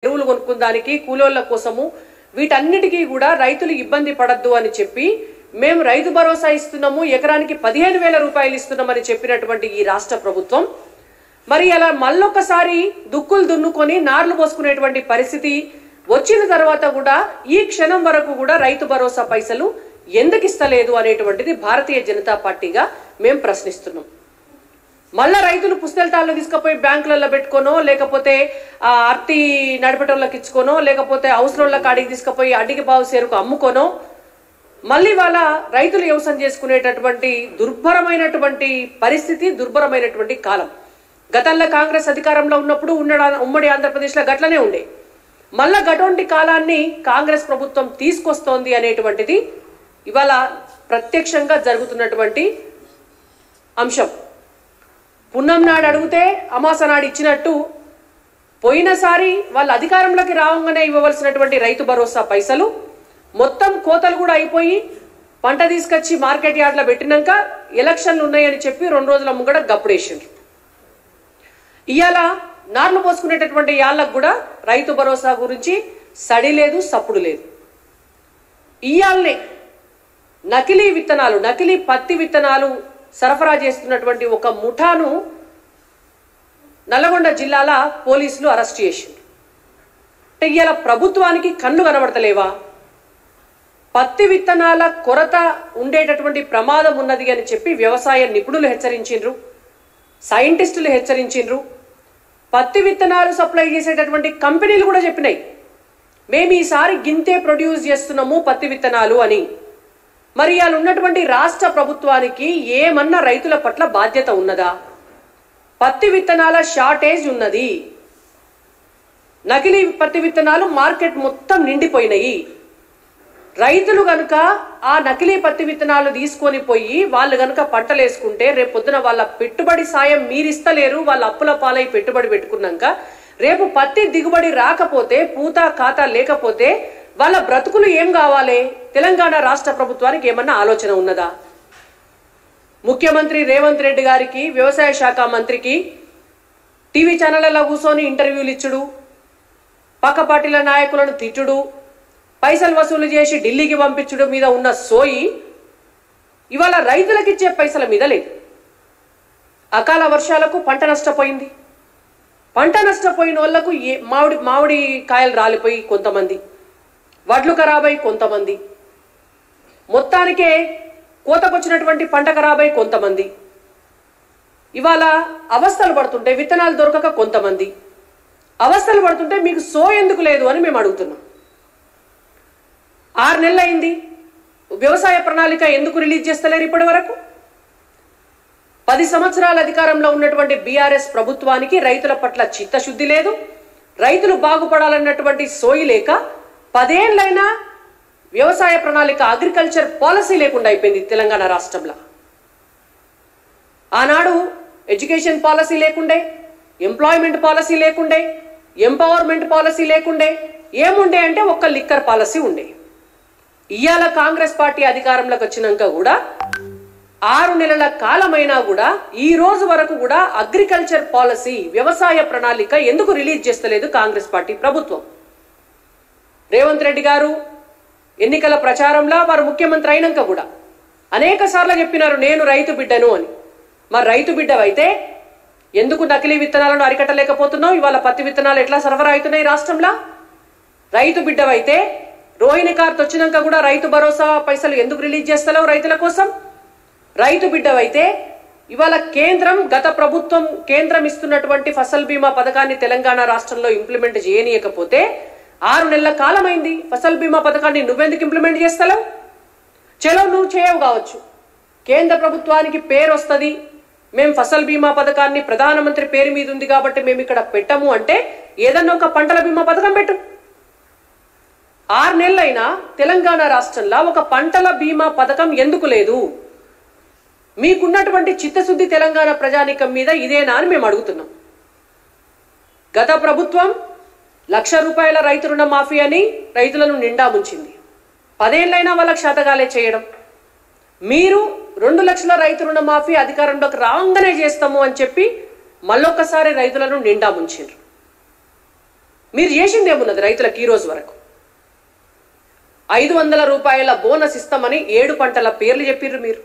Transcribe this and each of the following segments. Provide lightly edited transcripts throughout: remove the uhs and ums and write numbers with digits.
ఎరువులు కొనుక్కుందానికి కూలోళ్ళ కోసము వీటన్నిటికీ కూడా రైతులు ఇబ్బంది పడద్దు అని చెప్పి మేము రైతు భరోసా ఇస్తున్నాము, ఎకరానికి 15,000 రూపాయలు ఇస్తున్నామని చెప్పినటువంటి ఈ రాష్ట్ర ప్రభుత్వం మరి అలా మళ్ళొకసారి దుక్కులు దున్నుకొని నార్లు పోసుకునేటువంటి పరిస్థితి వచ్చిన తర్వాత కూడా ఈ క్షణం వరకు కూడా రైతు భరోసా పైసలు ఎందుకు ఇస్తలేదు అనేటువంటిది భారతీయ జనతా పార్టీగా మేము ప్రశ్నిస్తున్నాం. మళ్ళా రైతులు పుస్తెలతాళ్ళు తీసుకుపోయి బ్యాంకులలో పెట్టుకోనో, లేకపోతే అర్తి నడిపేటోళ్ళకి ఇచ్చుకోనో, లేకపోతే అవసరంలో కాడికి తీసుకుపోయి అడ్డికి బావు సేరుకు అమ్ముకోనో, మళ్ళీ వాళ్ళ రైతులు వ్యవసాయం చేసుకునేటటువంటి దుర్భరమైనటువంటి పరిస్థితి, దుర్భరమైనటువంటి కాలం. గతంలో కాంగ్రెస్ అధికారంలో ఉన్నప్పుడు ఉమ్మడి ఆంధ్రప్రదేశ్లో గట్లనే ఉండే. మళ్ళా గటువంటి కాలాన్ని కాంగ్రెస్ ప్రభుత్వం తీసుకొస్తోంది అనేటువంటిది ఇవాళ ప్రత్యక్షంగా జరుగుతున్నటువంటి అంశం. పున్నం నాడు అడిగితే అమాస నాడు ఇచ్చినట్టు పోయినసారి వాళ్ళ అధికారంలోకి రావంగానే ఇవ్వవలసినటువంటి రైతు భరోసా పైసలు మొత్తం కోతలు కూడా అయిపోయి పంట తీసుకొచ్చి మార్కెట్ యార్డ్లో పెట్టినాక ఎలక్షన్లు ఉన్నాయని చెప్పి 2 రోజుల ముంగడ గప్పుడేసిండ్రు. ఇవాళ నార్లు పోసుకునేటటువంటి యాళ్ళకు కూడా రైతు భరోసా గురించి సడి లేదు, సప్పుడు లేదు. ఇవాళనే నకిలీ విత్తనాలు, నకిలీ పత్తి విత్తనాలు సరఫరా చేస్తున్నటువంటి ఒక ముఠాను నల్లగొండ జిల్లాల పోలీసులు అరెస్ట్ చేసిండ్రు. అంటే ఇవాళ ప్రభుత్వానికి కళ్ళు కనబడతలేవా? పత్తి విత్తనాల కొరత ఉండేటటువంటి ప్రమాదం ఉన్నది అని చెప్పి వ్యవసాయ నిపుణులు హెచ్చరించిండ్రు, సైంటిస్టులు హెచ్చరించిండ్రు, పత్తి విత్తనాలు సప్లై చేసేటటువంటి కంపెనీలు కూడా చెప్పినాయి మేము ఈసారి గింతే ప్రొడ్యూస్ చేస్తున్నాము పత్తి విత్తనాలు అని. మరి ఇవాళ ఉన్నటువంటి రాష్ట్ర ప్రభుత్వానికి ఏమన్నా రైతుల పట్ల బాధ్యత ఉన్నదా? పత్తి విత్తనాల షార్టేజ్ ఉన్నది, నకిలీ పత్తి విత్తనాలు మార్కెట్ మొత్తం నిండిపోయినాయి. రైతులు గనుక ఆ నకిలీ పత్తి విత్తనాలు తీసుకొని పోయి వాళ్ళు గనుక పంటలు వేసుకుంటే రేపు పొద్దున వాళ్ళ పెట్టుబడి సాయం మీరిస్తలేరు. వాళ్ళ అప్పుల పాలై పెట్టుబడి పెట్టుకున్నాక రేపు పత్తి దిగుబడి రాకపోతే, పూత ఖాతా లేకపోతే వాళ్ళ బ్రతుకులు ఏం కావాలి? తెలంగాణ రాష్ట్ర ప్రభుత్వానికి ఏమన్నా ఆలోచన ఉన్నదా? ముఖ్యమంత్రి రేవంత్ రెడ్డి గారికి, వ్యవసాయ శాఖ మంత్రికి టీవీ ఛానళ్లలో కూర్చొని ఇంటర్వ్యూలు ఇచ్చుడు, పక్క పార్టీల నాయకులను తిట్టుడు, పైసలు వసూలు చేసి ఢిల్లీకి పంపించుడు మీద ఉన్న సోయి ఇవాళ రైతులకు ఇచ్చే పైసల మీద లేదు. అకాల వర్షాలకు పంట నష్టపోయింది. పంట నష్టపోయిన వాళ్లకు మామిడి కాయలు రాలిపోయి కొంతమంది, వడ్లు ఖరాబై కొంతమంది, మొత్తానికే కోతకొచ్చినటువంటి పంట ఖరాబై కొంతమంది, ఇవాళ అవస్థలు పడుతుంటే విత్తనాలు దొరకక కొంతమంది అవస్థలు పడుతుంటే మీకు సో ఎందుకు లేదు అని మేము అడుగుతున్నాం. 6 నెలలు అయింది, వ్యవసాయ ప్రణాళిక ఎందుకు రిలీజ్ చేస్తలేరు ఇప్పటి వరకు? 10 సంవత్సరాల అధికారంలో ఉన్నటువంటి బీఆర్ఎస్ ప్రభుత్వానికి రైతుల పట్ల చిత్తశుద్ధి లేదు, రైతులు బాగుపడాలన్నటువంటి సోయి లేక 10 ఏళ్లైనా వ్యవసాయ ప్రణాళిక, అగ్రికల్చర్ పాలసీ లేకుండా అయిపోయింది తెలంగాణ రాష్ట్రంలో. ఆనాడు ఎడ్యుకేషన్ పాలసీ లేకుండే, ఎంప్లాయ్మెంట్ పాలసీ లేకుండే, ఎంపవర్మెంట్ పాలసీ లేకుండే, ఏముండే అంటే ఒక్క లిక్కర్ పాలసీ ఉండే. ఇవాళ కాంగ్రెస్ పార్టీ అధికారంలోకి వచ్చినాక కూడా 6 నెలల కాలమైనా కూడా ఈ రోజు వరకు కూడా అగ్రికల్చర్ పాలసీ, వ్యవసాయ ప్రణాళిక ఎందుకు రిలీజ్ చేస్తలేదు కాంగ్రెస్ పార్టీ ప్రభుత్వం? రేవంత్ రెడ్డి గారు ఎన్నికల ప్రచారంలో వారు ముఖ్యమంత్రి అయినాక కూడా అనేక సార్లు చెప్పినారు నేను రైతు బిడ్డను అని. మరి రైతు బిడ్డవైతే ఎందుకు నకిలీ విత్తనాలను అరికట్టలేకపోతున్నావు? ఇవాళ పత్తి విత్తనాలు ఎట్లా సరఫరా అవుతున్నాయి రాష్ట్రంలో? రైతు బిడ్డవైతే రోహిణి కార్త్ వచ్చినాక కూడా రైతు భరోసా పైసలు ఎందుకు రిలీజ్ చేస్తలేవు రైతుల కోసం? రైతు బిడ్డవైతే ఇవాళ గత ప్రభుత్వం కేంద్రం ఇస్తున్నటువంటి ఫసల్ బీమా పథకాన్ని తెలంగాణ రాష్ట్రంలో ఇంప్లిమెంట్ చేయనీయకపోతే 6 నెలల కాలమైంది. ఫసల్ బీమా పథకాన్ని నువ్వెందుకు ఇంప్లిమెంట్ చేస్తలేవు? చలో నువ్వు చేయవు కావచ్చు, కేంద్ర ప్రభుత్వానికి పేరు వస్తుంది, మేము ఫసల్ బీమా పథకాన్ని ప్రధానమంత్రి పేరు మీద ఉంది కాబట్టి మేము ఇక్కడ పెట్టము అంటే ఏదన్నా ఒక పంటల బీమా పథకం పెట్టు. 6 నెలలైనా తెలంగాణ రాష్ట్రంలో ఒక పంటల బీమా పథకం ఎందుకు లేదు? మీకున్నటువంటి చిత్తశుద్ధి తెలంగాణ ప్రజానీకం మీద ఇదేనా అని మేము అడుగుతున్నాం. గత ప్రభుత్వం 1,00,000 రూపాయల రైతు రుణ మాఫీ అని రైతులను నిండా ముంచింది. 10 ఏళ్లైనా వాళ్ళకి శాతగాలే చేయడం. మీరు 2 లక్షల రైతు రుణ మాఫీ అధికారంలోకి రావంగానే చేస్తాము అని చెప్పి మళ్ళొక్కసారి రైతులను నిండా ముంచారు. మీరు చేసిందేమున్నది రైతులకు ఈ రోజు వరకు? 500 రూపాయల బోనస్ ఇస్తామని 7 పంటల పేర్లు చెప్పిర్రు మీరు.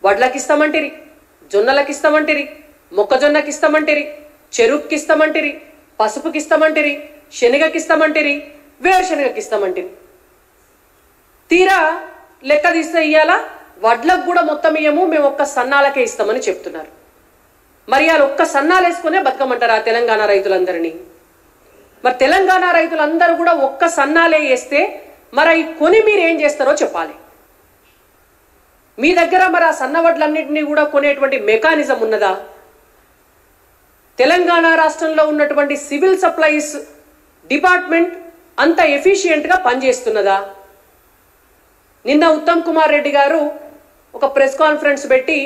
వడ్లకి ఇస్తామంటిరి, జొన్నలకి ఇస్తామంటిరి, మొక్కజొన్నకి ఇస్తామంటిరి, చెరుకుకి ఇస్తామంటిరి, పసుపుకి ఇస్తామంటిరి, శనగకి ఇస్తామంటిరి, వేరుశనగకి ఇస్తామంటిరి. తీరా లెక్క తీస్తే ఇయ్యాల వడ్లకు కూడా మొత్తం ఇయ్యము, మేము ఒక్క సన్నాలకే ఇస్తామని చెప్తున్నారు. మరి వాళ్ళు ఒక్క సన్నాలు వేసుకునే బతకమంటారా తెలంగాణ రైతులందరినీ? మరి తెలంగాణ రైతులందరూ కూడా ఒక్క సన్నాలే వేస్తే మరి అవి కొని మీరు ఏం చేస్తారో చెప్పాలి. మీ దగ్గర మరి ఆ సన్న వడ్లన్నింటినీ కూడా కొనేటువంటి మెకానిజం ఉన్నదా? తెలంగాణ రాష్ట్రంలో ఉన్నటువంటి సివిల్ సప్లైస్ డిపార్ట్మెంట్ అంత ఎఫిషియెంట్గా పనిచేస్తున్నదా? నిన్న ఉత్తమ్ కుమార్ రెడ్డి గారు ఒక ప్రెస్ కాన్ఫరెన్స్ పెట్టి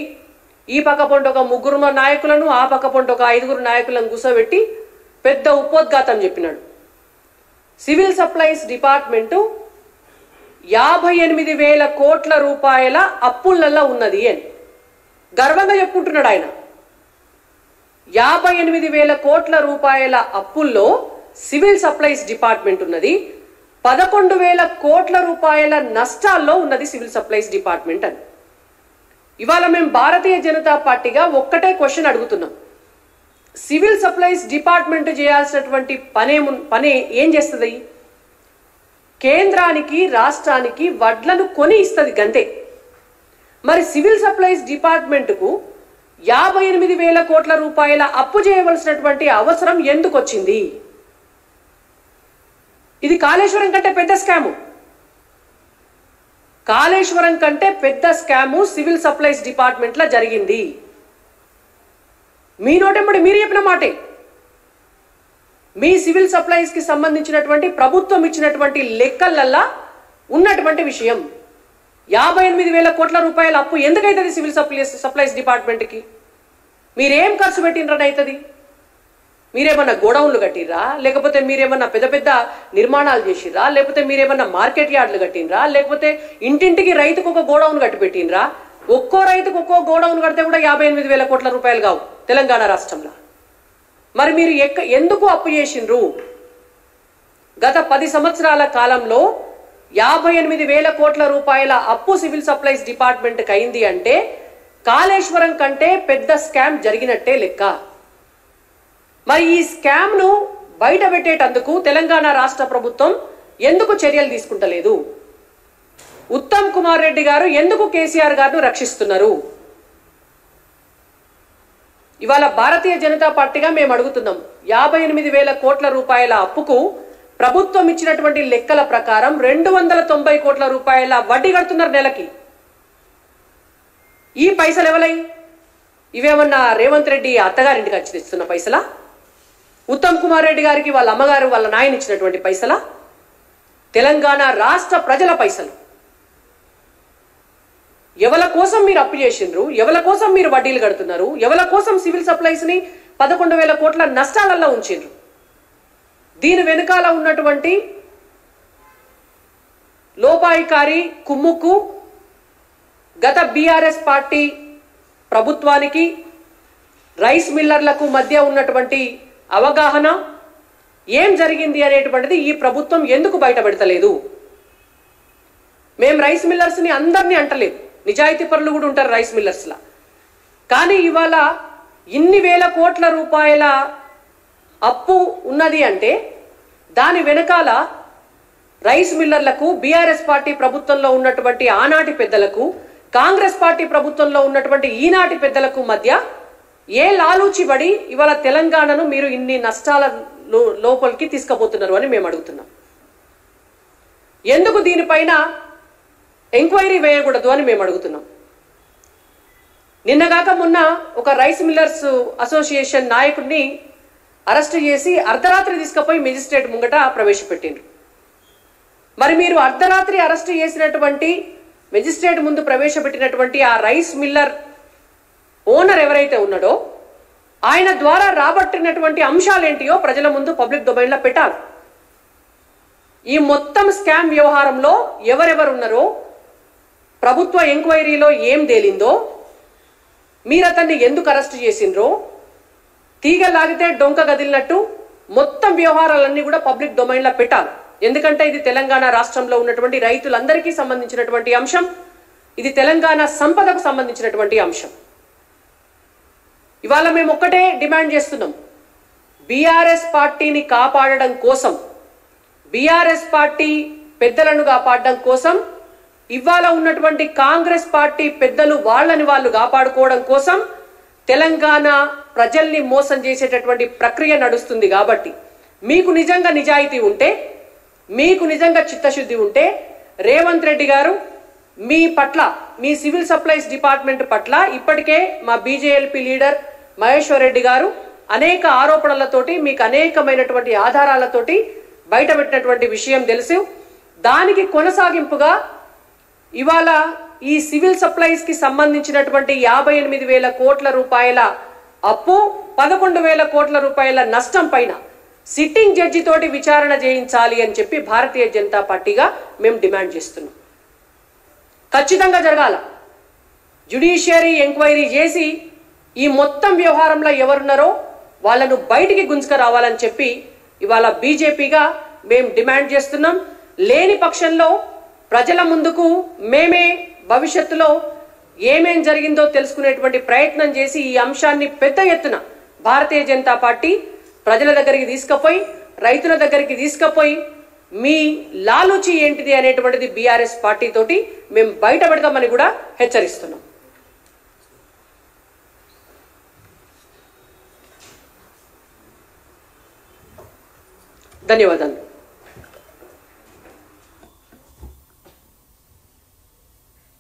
ఈ పక్క పొంటి ఒక 3 నాయకులను, ఆ పక్క పొంటి ఒక 5 నాయకులను కూర్చోబెట్టి పెద్ద ఉపోద్ఘాతం చెప్పినాడు. సివిల్ సప్లైస్ డిపార్ట్మెంటు 58,000 కోట్ల రూపాయల అప్పులల్లో ఉన్నది అని గర్వంగా చెప్పుకుంటున్నాడు ఆయన. 58,000 కోట్ల రూపాయల అప్పుల్లో సివిల్ సప్లైస్ డిపార్ట్మెంట్ ఉన్నది. 11,000 కోట్ల రూపాయల నష్టాల్లో ఉన్నది సివిల్ సప్లైస్ డిపార్ట్మెంట్ అని. ఇవాళ మేము భారతీయ జనతా పార్టీగా ఒక్కటే క్వశ్చన్ అడుగుతున్నాం. సివిల్ సప్లైస్ డిపార్ట్మెంట్ చేయాల్సినటువంటి పని ఏం చేస్తుంది? కేంద్రానికి రాష్ట్రానికి వడ్లను కొని ఇస్తుంది గంతే. మరి సివిల్ సప్లైస్ డిపార్ట్మెంట్కు 58,000 కోట్ల రూపాయల అప్పు చేయవలసినటువంటి అవసరం ఎందుకు వచ్చింది? ఇది కాళేశ్వరం కంటే పెద్ద స్కాము. కాళేశ్వరం కంటే పెద్ద స్కాము సివిల్ సప్లైస్ డిపార్ట్మెంట్ లో జరిగింది. మీ నోటెంబడి మీరు చెప్పిన మాటే. మీ సివిల్ సప్లైస్ కి సంబంధించినటువంటి ప్రభుత్వం ఇచ్చినటువంటి లెక్కలల్లా ఉన్నటువంటి విషయం 58,000 కోట్ల రూపాయల అప్పు ఎందుకైతుంది సివిల్ సప్లైస్ డిపార్ట్మెంట్ కి? మీరేం ఖర్చు పెట్టినరని అవుతుంది? మీరేమన్నా గోడౌన్లు కట్టిర్రా? లేకపోతే మీరేమన్నా పెద్ద పెద్ద నిర్మాణాలు చేసిర్రా? లేకపోతే మీరేమన్నా మార్కెట్ యార్డులు కట్టినరా? లేకపోతే ఇంటింటికి రైతుకు ఒక గోడౌన్ కట్టి పెట్టినరా? ఒక్కో రైతుకు ఒక్కో గోడౌన్ కడితే కూడా 58,000 కోట్ల రూపాయలు కావు తెలంగాణ రాష్ట్రంలో. మరి మీరు ఎందుకు అప్పు చేసిండ్రు? గత 10 సంవత్సరాల కాలంలో 58,000 కోట్ల రూపాయల అప్పు సివిల్ సప్లైస్ డిపార్ట్మెంట్కి అయింది అంటే కాళేశ్వరం కంటే పెద్ద స్కామ్ జరిగినట్టే లెక్క. మరి ఈ స్కామ్ ను బయట పెట్టేటందుకు తెలంగాణ రాష్ట్ర ప్రభుత్వం ఎందుకు చర్యలు తీసుకుంటలేదు? ఉత్తమ్ కుమార్ రెడ్డి గారు ఎందుకు కేసీఆర్ గారిని రక్షిస్తున్నారు? ఇవాళ భారతీయ జనతా పార్టీగా మేము అడుగుతున్నాం. 58,000 కోట్ల రూపాయల అప్పుకు ప్రభుత్వం ఇచ్చినటువంటి లెక్కల ప్రకారం 290 కోట్ల రూపాయల వడ్డీ కడుతున్నారు నెలకి. ఈ పైసలు ఎవలై? ఇవేమన్నా రేవంత్ రెడ్డి అత్తగారింటికి వచ్చి తెస్తున్న పైసలా? ఉత్తమ్ కుమార్ రెడ్డి గారికి వాళ్ళ అమ్మగారు వాళ్ళ నాయన ఇచ్చినటువంటి పైసలా? తెలంగాణ రాష్ట్ర ప్రజల పైసలు. ఎవల కోసం మీరు అప్పు చేసిండ్రు? ఎవల కోసం మీరు వడ్డీలు కడుతున్నారు? ఎవల కోసం సివిల్ సప్లైస్ ని 11,000 కోట్ల నష్టాలలో ఉంచిండ్రు? దీని వెనుకాల ఉన్నటువంటి లోపాయికారి కుమ్ముకు గత బీఆర్ఎస్ పార్టీ ప్రభుత్వానికి రైస్ మిల్లర్లకు మధ్య ఉన్నటువంటి అవగాహన ఏం జరిగింది అనేటువంటిది ఈ ప్రభుత్వం ఎందుకు బయటపెడతలేదు? మేము రైస్ మిల్లర్స్ ని అందరినీ అంటలేదు, నిజాయితీ పరులు కూడా ఉంటారు రైస్ మిల్లర్స్ లా. కానీ ఇవాళ ఇన్ని వేల కోట్ల రూపాయల అప్పు ఉన్నది అంటే దాని వెనకాల రైస్ మిల్లర్లకు బీఆర్ఎస్ పార్టీ ప్రభుత్వంలో ఉన్నటువంటి ఆనాటి పెద్దలకు, కాంగ్రెస్ పార్టీ ప్రభుత్వంలో ఉన్నటువంటి ఈనాటి పెద్దలకు మధ్య ఏ లాలూచిబడి ఇవాళ తెలంగాణను మీరు ఇన్ని నష్టాల లోపలికి తీసుకుపోతున్నారు అని మేము అడుగుతున్నాం. ఎందుకు దీనిపైన ఎంక్వైరీ వేయకూడదు అని మేము అడుగుతున్నాం. నిన్నగాక మొన్న ఒక రైస్ మిల్లర్స్ అసోసియేషన్ నాయకుడిని అరెస్ట్ చేసి అర్ధరాత్రి తీసుకుపోయి మెజిస్ట్రేట్ ముంగట ప్రవేశపెట్టిండ్రు. మరి మీరు అర్ధరాత్రి అరెస్ట్ చేసినటువంటి మెజిస్ట్రేట్ ముందు ప్రవేశపెట్టినటువంటి ఆ రైస్ మిల్లర్ ఓనర్ ఎవరైతే ఉన్నాడో ఆయన ద్వారా రాబట్టినటువంటి అంశాలేంటియో ప్రజల ముందు పబ్లిక్ డొమైన్ లో పెట్టాలి. ఈ మొత్తం స్కామ్ వ్యవహారంలో ఎవరెవరు ఉన్నారో, ప్రభుత్వ ఎంక్వైరీలో ఏం తేలిందో, మీరు అతన్ని ఎందుకు అరెస్ట్ చేసిండ్రో, తీగ లాగితే డొంక గదిలినట్టు మొత్తం వ్యవహారాలన్నీ కూడా పబ్లిక్ డొమైన్ లో పెట్టాలి. ఎందుకంటే ఇది తెలంగాణ రాష్ట్రంలో ఉన్నటువంటి రైతులందరికీ సంబంధించినటువంటి అంశం. ఇది తెలంగాణ సంపదకు సంబంధించినటువంటి అంశం. ఇవాళ మేము ఒక్కటే డిమాండ్ చేస్తున్నాం. బీఆర్ఎస్ పార్టీని కాపాడడం కోసం, బీఆర్ఎస్ పార్టీ పెద్దలను కాపాడడం కోసం, ఇవాళ ఉన్నటువంటి కాంగ్రెస్ పార్టీ పెద్దలు వాళ్ళని వాళ్ళు కాపాడుకోవడం కోసం తెలంగాణ ప్రజల్ని మోసం చేసేటటువంటి ప్రక్రియ నడుస్తుంది. కాబట్టి మీకు నిజంగా నిజాయితీ ఉంటే, మీకు నిజంగా చిత్తశుద్ధి ఉంటే రేవంత్ రెడ్డి గారు మీ పట్ల, మీ సివిల్ సప్లైస్ డిపార్ట్మెంట్ పట్ల ఇప్పటికే మా బీజేఎల్పీ లీడర్ మహేశ్వర్ రెడ్డి గారు అనేక ఆరోపణలతోటి, మీకు అనేకమైనటువంటి ఆధారాలతోటి బయటపెట్టినటువంటి విషయం తెలుసు. దానికి కొనసాగింపుగా ఇవాళ ఈ సివిల్ సప్లైస్ కి సంబంధించినటువంటి 58,000 కోట్ల రూపాయల అప్పు, 11,000 కోట్ల రూపాయల నష్టం పైన సిట్టింగ్ జడ్జి తోటి విచారణ చేయించాలి అని చెప్పి భారతీయ జనతా పార్టీగా మేము డిమాండ్ చేస్తున్నాం. ఖచ్చితంగా జరగాల. జ్యుడిషియరీ ఎంక్వైరీ చేసి ఈ మొత్తం వ్యవహారంలో ఎవరున్నారో వాళ్ళను బయటికి గుంజుకురావాలని చెప్పి ఇవాళ బీజేపీగా మేము డిమాండ్ చేస్తున్నాం. లేని పక్షంలో ప్రజల ముందుకు మేమే భవిష్యత్తులో ఏమేం జరిగిందో తెలుసుకునేటువంటి ప్రయత్నం చేసి ఈ అంశాన్ని పెద్ద ఎత్తున భారతీయ జనతా పార్టీ ప్రజల దగ్గరికి తీసుకుపోయి, రైతుల దగ్గరికి తీసుకుపోయి మీ లాలూచి ఏంటిది అనేటువంటిది బీఆర్ఎస్ పార్టీ తోటి మేము బయట పెడతామని కూడా హెచ్చరిస్తున్నాం. ధన్యవాదాలు.